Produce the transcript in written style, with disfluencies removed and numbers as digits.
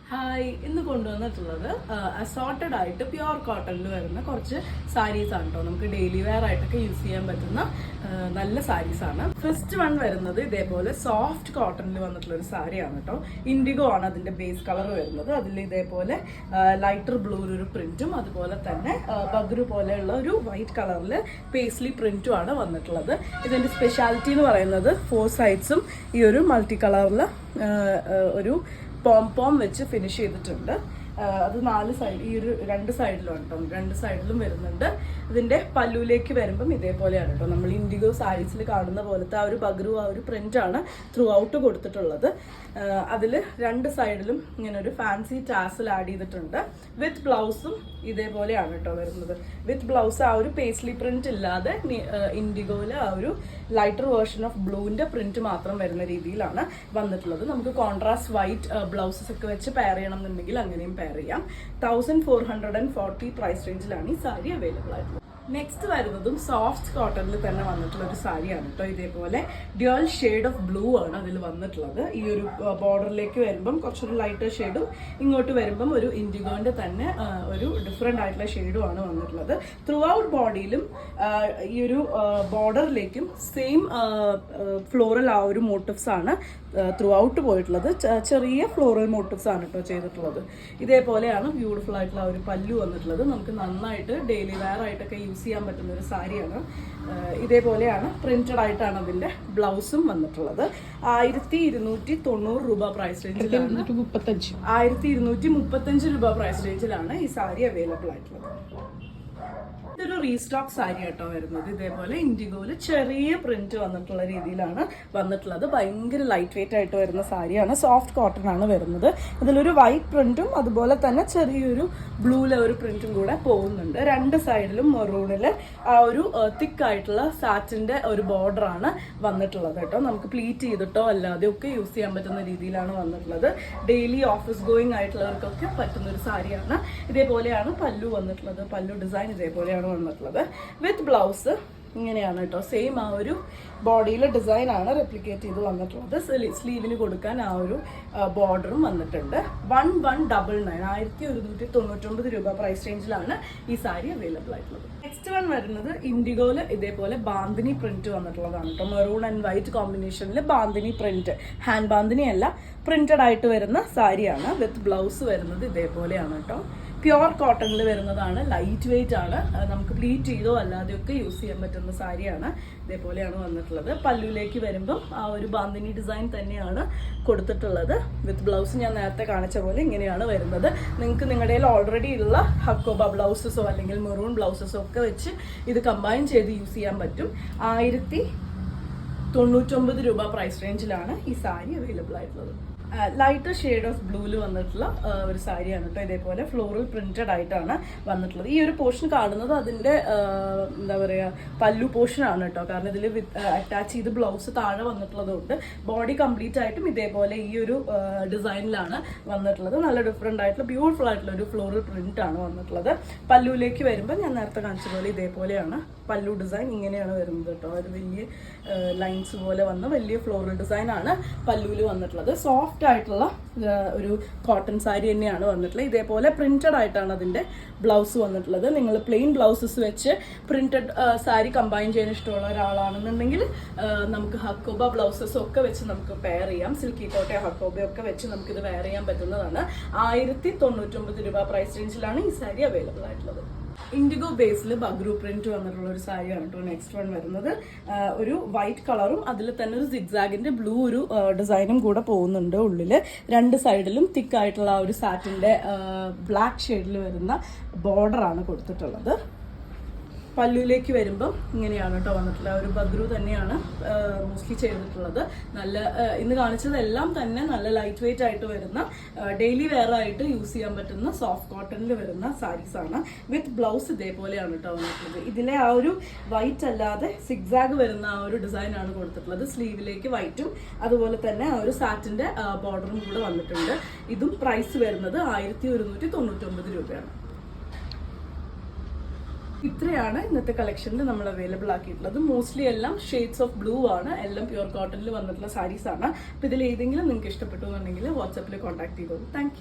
Hi, ഇന്ന് കൊണ്ടുവന്നിട്ടുള്ളത് assorted ആയിട്ട് പ്യുവർ കോട്ടണിൽ വരുന്ന കുറച്ച് സാരീസ് ആണ് കേട്ടോ. നമുക്ക് ഡെയിലി വെയർ ആയിട്ടൊക്കെ യൂസ് ചെയ്യാൻ പറ്റുന്ന നല്ല സാരീസ് ആണ്. ഫസ്റ്റ് വൺ വരുന്നത് ഇതേപോലെ സോഫ്റ്റ് കോട്ടണിൽ വന്നിട്ടുള്ള ഒരു സാരിയാണ് കേട്ടോ. ഇൻഡിഗോ ആണ് അതിന്റെ ബേസ് കളർ വരുന്നത്. അതിൽ ഇതേപോലെ ലൈറ്റർ ബ്ലൂ ഒരു പ്രിന്റും അതുപോലെ തന്നെ ബഗ്രു പോലെയുള്ള ഒരു വൈറ്റ് കളറിൽ പേസ്ലി പ്രിന്റും ആണ് വന്നിട്ടുള്ളത്. ഇതിന്റെ സ്പെഷ്യാലിറ്റി എന്ന് പറയുന്നത് 4 സൈഡ്സും ഈ ഒരു മൾട്ടി കളറിൽ ഒരു പോം വെച്ച് ഫിനിഷ് ചെയ്തിട്ടുണ്ട്. അത് 4 സൈഡ്, ഈ ഒരു 2 സൈഡിലും കേട്ടോ, 2 സൈഡിലും വരുന്നുണ്ട്. ഇതിന്റെ പല്ലുവിലേക്ക് വരുമ്പം ഇതേപോലെയാണ് കേട്ടോ. നമ്മൾ ഇൻഡിഗോ സാരീസിൽ കാണുന്ന പോലത്തെ ആ ഒരു ബഗ്രു, ആ ഒരു പ്രിന്റ് ആണ് ത്രൂ ഔട്ട് കൊടുത്തിട്ടുള്ളത്. അതിൽ 2 സൈഡിലും ഇങ്ങനെ ഒരു ഫാൻസി ടാസൽ ആഡ് ചെയ്തിട്ടുണ്ട്. വിത്ത് ബ്ലൗസും ഇതേപോലെയാണ് കേട്ടോ വരുന്നത്. വിത്ത് ബ്ലൗസ് ആ ഒരു പേസ്ലി പ്രിന്റ് ഇല്ലാതെ ഇൻഡിഗോയില് ആ ഒരു ലൈറ്റർ വേർഷൻ ഓഫ് ബ്ലൂവിന്റെ പ്രിന്റ് മാത്രം വരുന്ന രീതിയിലാണ് വന്നിട്ടുള്ളത്. നമുക്ക് കോൺട്രാസ്റ്റ് വൈറ്റ് ബ്ലൗസസ് ഒക്കെ വെച്ച് പെയർ ചെയ്യണം എന്നുണ്ടെങ്കിൽ അങ്ങനെയും പെയർ ചെയ്യാം. 1440 പ്രൈസ് റേഞ്ചിലാണ് ഈ സാരി അവൈലബിൾ ആയിട്ടുള്ളത്. നെക്സ്റ്റ് വരുന്നതും സോഫ്റ്റ് കോട്ടണിൽ തന്നെ വന്നിട്ടുള്ള ഒരു സാരിയാണ് കേട്ടോ. ഇതേപോലെ ഡ്യുവൽ ഷെയ്ഡ് ഓഫ് ബ്ലൂ ആണ് അതിൽ വന്നിട്ടുള്ളത്. ഈ ഒരു ബോർഡറിലേക്ക് വരുമ്പം കുറച്ചൊരു ലൈറ്റർ ഷെയ്ഡും ഇങ്ങോട്ട് വരുമ്പം ഒരു ഇൻഡിഗോന്റെ തന്നെ ഒരു ഡിഫറെന്റ് ആയിട്ടുള്ള ഷെയ്ഡും ആണ് വന്നിട്ടുള്ളത്. ത്രൂ ഔട്ട് ബോഡിയിലും ഈ ഒരു ബോർഡറിലേക്കും സെയിം ഫ്ലോറൽ ആ ഒരു മോട്ടീവ്സ് ആണ് ത്രൂ ഔട്ട് പോയിട്ടുള്ളത്. ചെറിയ ഫ്ലോറൽ മോട്ടീവ്സ് ആണ് കേട്ടോ ചെയ്തിട്ടുള്ളത്. ഇതേപോലെയാണ് ബ്യൂട്ടിഫുൾ ആയിട്ടുള്ള ഒരു പല്ലു വന്നിട്ടുള്ളത്. നമുക്ക് നന്നായിട്ട് ഡെയിലി വെയർ ആയിട്ടൊക്കെ യൂസ് ചെയ്യാൻ പറ്റുന്ന ഒരു സാരിയാണ്. ഇതേപോലെയാണ് പ്രിന്റഡ് ആയിട്ടാണ് അതിന്റെ ബ്ലൗസും വന്നിട്ടുള്ളത്. 1290 രൂപ പ്രൈസ് റേഞ്ചിലാണ്, 1235 രൂപ പ്രൈസ് റേഞ്ചിലാണ് ഈ സാരി അവൈലബിൾ ആയിട്ടുള്ളത്. ഇതൊരു റീസ്റ്റോക്ക് സാരി കേട്ടോ വരുന്നത്. ഇതേപോലെ ഇൻഡിഗോയില് ചെറിയ പ്രിന്റ് വന്നിട്ടുള്ള രീതിയിലാണ് വന്നിട്ടുള്ളത്. ഭയങ്കര ലൈറ്റ് വെയിറ്റ് ആയിട്ട് വരുന്ന സാരിയാണ്. സോഫ്റ്റ് കോട്ടൺ ആണ് വരുന്നത്. ഇതിലൊരു വൈറ്റ് പ്രിന്റും അതുപോലെ തന്നെ ചെറിയൊരു ബ്ലൂലെ ഒരു പ്രിന്റും കൂടെ പോകുന്നുണ്ട്. 2 സൈഡിലും മെറൂണില് ആ ഒരു തിക്ക് ആയിട്ടുള്ള സാറ്റിന്റെ ഒരു ബോർഡർ ആണ് വന്നിട്ടുള്ളത് കേട്ടോ. നമുക്ക് പ്ലീറ്റ് ചെയ്തിട്ടോ അല്ലാതെ ഒക്കെ യൂസ് ചെയ്യാൻ പറ്റുന്ന രീതിയിലാണ് വന്നിട്ടുള്ളത്. ഡെയിലി ഓഫീസ് ഗോയിങ് ആയിട്ടുള്ളവർക്കൊക്കെ പറ്റുന്ന ഒരു സാരിയാണ്. ഇതേപോലെയാണ് പല്ലു വന്നിട്ടുള്ളത്. പല്ലു ഡിസൈൻ ഇതേപോലെയാണ് വന്നിട്ടുള്ളത്. വിത്ത് ബ്ലൗസ് ഇങ്ങനെയാണ് കേട്ടോ. സെയിം ആ ഒരു ബോഡിയിലെ ഡിസൈൻ ആണ് റെപ്ലിക്കേറ്റ് ചെയ്ത് വന്നിട്ടുള്ളത്. സ്ലീവിന് കൊടുക്കാൻ ആ ഒരു ബോർഡറും വന്നിട്ടുണ്ട്. 1199 1199 രൂപ പ്രൈസ് റേഞ്ചിലാണ് ഈ സാരി അവൈലബിൾ ആയിട്ടുള്ളത്. നെക്സ്റ്റ് വൺ വരുന്നത് ഇൻഡിഗോയില് ഇതേപോലെ ബാന്തിനി പ്രിന്റ് വന്നിട്ടുള്ളതാണ് കേട്ടോ. മെറൂൺ ആൻഡ് വൈറ്റ് കോമ്പിനേഷനിൽ ബാന്തിനി പ്രിന്റ്, ഹാൻഡ് ബാന്തിനി അല്ല, പ്രിന്റഡ് ആയിട്ട് വരുന്ന സാരിയാണ്. വിത്ത് ബ്ലൗസ് വരുന്നത് ഇതേപോലെയാണ് കേട്ടോ. പ്യുവർ കോട്ടണിൽ വരുന്നതാണ്. ലൈറ്റ് വെയിറ്റ് ആണ്. നമുക്ക് പ്ലീറ്റ് ചെയ്തോ അല്ലാതെയൊക്കെ യൂസ് ചെയ്യാൻ പറ്റുന്ന സാരിയാണ്. ഇതേപോലെയാണ് വന്നിട്ടുള്ളത്. പല്ലുവിലേക്ക് വരുമ്പം ആ ഒരു ബാന്തിനി ഡിസൈൻ തന്നെയാണ് കൊടുത്തിട്ടുള്ളത്. വിത്ത് ബ്ലൗസ് ഞാൻ നേരത്തെ കാണിച്ച പോലെ ഇങ്ങനെയാണ് വരുന്നത്. നിങ്ങൾക്ക് നിങ്ങളുടെ ഓൾറെഡി ഉള്ള ഹക്കോബ ബ്ലൗസസോ അല്ലെങ്കിൽ മെറൂൺ ബ്ലൗസസോ ഒക്കെ വെച്ച് ഇത് കമ്പൈൻ ചെയ്ത് യൂസ് ചെയ്യാൻ പറ്റും. 1099 രൂപ പ്രൈസ് റേഞ്ചിലാണ് ഈ സാരി അവൈലബിൾ ആയിട്ടുള്ളത്. ലൈറ്റർ ഷെയ്ഡ് ഓഫ് ബ്ലൂവിൽ വന്നിട്ടുള്ള ഒരു സാരിയാണ് കേട്ടോ. ഇതേപോലെ ഫ്ലോറൽ പ്രിന്റഡ് ആയിട്ടാണ് വന്നിട്ടുള്ളത്. ഈ ഒരു പോർഷൻ കാണുന്നത് അതിന്റെ എന്താ പറയുക, പല്ലു പോർഷൻ ആണ് കേട്ടോ. കാരണം ഇതിൽ അറ്റാച്ച് ചെയ്ത് ബ്ലൗസ് താഴെ വന്നിട്ടുള്ളതുകൊണ്ട് ബോഡി കംപ്ലീറ്റ് ആയിട്ടും ഇതേപോലെ ഈ ഒരു ഡിസൈനിലാണ് വന്നിട്ടുള്ളത്. നല്ല ഡിഫറെന്റ് ആയിട്ടുള്ള ബ്യൂട്ടിഫുൾ ആയിട്ടുള്ള ഒരു ഫ്ലോറൽ പ്രിന്റ് ആണ് വന്നിട്ടുള്ളത്. പല്ലുവിലേക്ക് വരുമ്പോൾ ഞാൻ നേരത്തെ കാണിച്ച പോലെ ഇതേപോലെയാണ് പല്ലു ഡിസൈൻ. ഇങ്ങനെയാണ് വരുന്നത് കേട്ടോ. ഒരു വലിയ ലൈൻസ് പോലെ വന്ന വലിയ ഫ്ലോറൽ ഡിസൈൻ ആണ് പല്ലുവിൽ വന്നിട്ടുള്ളത്. സോഫ്റ്റ് ആയിട്ടുള്ള ഒരു കോട്ടൺ സാരി തന്നെയാണ് വന്നിട്ടുള്ളത്. ഇതേപോലെ പ്രിന്റഡ് ആയിട്ടാണ് അതിന്റെ ബ്ലൗസ് വന്നിട്ടുള്ളത്. നിങ്ങൾ പ്ലെയിൻ ബ്ലൗസസ് വെച്ച് പ്രിന്റഡ് സാരി കമ്പൈൻ ചെയ്യാൻ ഇഷ്ടമുള്ള ഒരാളാണെന്നുണ്ടെങ്കിൽ നമുക്ക് ഹക്കോബ ബ്ലൗസസ് ഒക്കെ വെച്ച് നമുക്ക് പെയർ ചെയ്യാം. സിൽക്കി കോട്ടയോ ഹക്കോബയോ ഒക്കെ വെച്ച് നമുക്ക് ഇത് വെയർ ചെയ്യാൻ പറ്റുന്നതാണ്. 1099 രൂപ പ്രൈസ് റേഞ്ചിലാണ് ഈ സാരി അവൈലബിൾ ആയിട്ടുള്ളത്. ഇൻഡിഗോ ബേസിൽ ബഗ്രു പ്രിന്റ് വന്നിട്ടുള്ള ഒരു സാരിയാണ് കേട്ടോ നെക്സ്റ്റ് വൺ വരുന്നത്. ഒരു വൈറ്റ് കളറും അതിൽ തന്നെ ഒരു സിഗ്സാഗിന്റെ ബ്ലൂ ഒരു ഡിസൈനും കൂടെ പോകുന്നുണ്ട്. ഉള്ളില് 2 സൈഡിലും തിക്ക് ആയിട്ടുള്ള ആ ഒരു സാറ്റിന്റെ ബ്ലാക്ക് ഷെയ്ഡിൽ വരുന്ന ബോർഡർ ആണ് കൊടുത്തിട്ടുള്ളത്. പല്ലുവിലേക്ക് വരുമ്പം ഇങ്ങനെയാണ് കേട്ടോ വന്നിട്ടുള്ള ഒരു ബഗ്രു തന്നെയാണ് മോസ്റ്റ്ലി ചെയ്തിട്ടുള്ളത്. നല്ല ഇന്ന് കാണിച്ചതെല്ലാം തന്നെ നല്ല ലൈറ്റ് വെയിറ്റ് ആയിട്ട് വരുന്ന ഡെയിലി വെയർ ആയിട്ട് യൂസ് ചെയ്യാൻ പറ്റുന്ന സോഫ്റ്റ് കോട്ടണിൽ വരുന്ന സാരീസ് ആണ്. വിത്ത് ബ്ലൗസ് ഇതേപോലെയാണ് കേട്ടോ വന്നിട്ടുള്ളത്. ഇതിലെ ആ ഒരു വൈറ്റ് അല്ലാതെ സിഗ്സാഗ് വരുന്ന ആ ഒരു ഡിസൈൻ ആണ് കൊടുത്തിട്ടുള്ളത്. സ്ലീവിലേക്ക് വൈറ്റും അതുപോലെ തന്നെ ആ ഒരു സാറ്റിന്റെ ബോർഡറും കൂടെ വന്നിട്ടുണ്ട്. ഇതും പ്രൈസ് വരുന്നത് 1199 രൂപയാണ്. ഇത്രയാണ് ഇന്നത്തെ കളക്ഷനിൽ നമ്മൾ അവൈലബിൾ ആക്കിയിട്ടുള്ളത്. മോസ്റ്റ്ലി എല്ലാം ഷെയ്ഡ്സ് ഓഫ് ബ്ലൂ ആണ്. എല്ലാം പ്യുവർ കോട്ടണിൽ വന്നിട്ടുള്ള സാരീസ് ആണ്. അപ്പോൾ ഇതിൽ ഏതെങ്കിലും നിങ്ങൾക്ക് ഇഷ്ടപ്പെട്ടു എന്നുണ്ടെങ്കിൽ വാട്സാപ്പിൽ കോൺടാക്ട് ചെയ്തോളൂ. താങ്ക്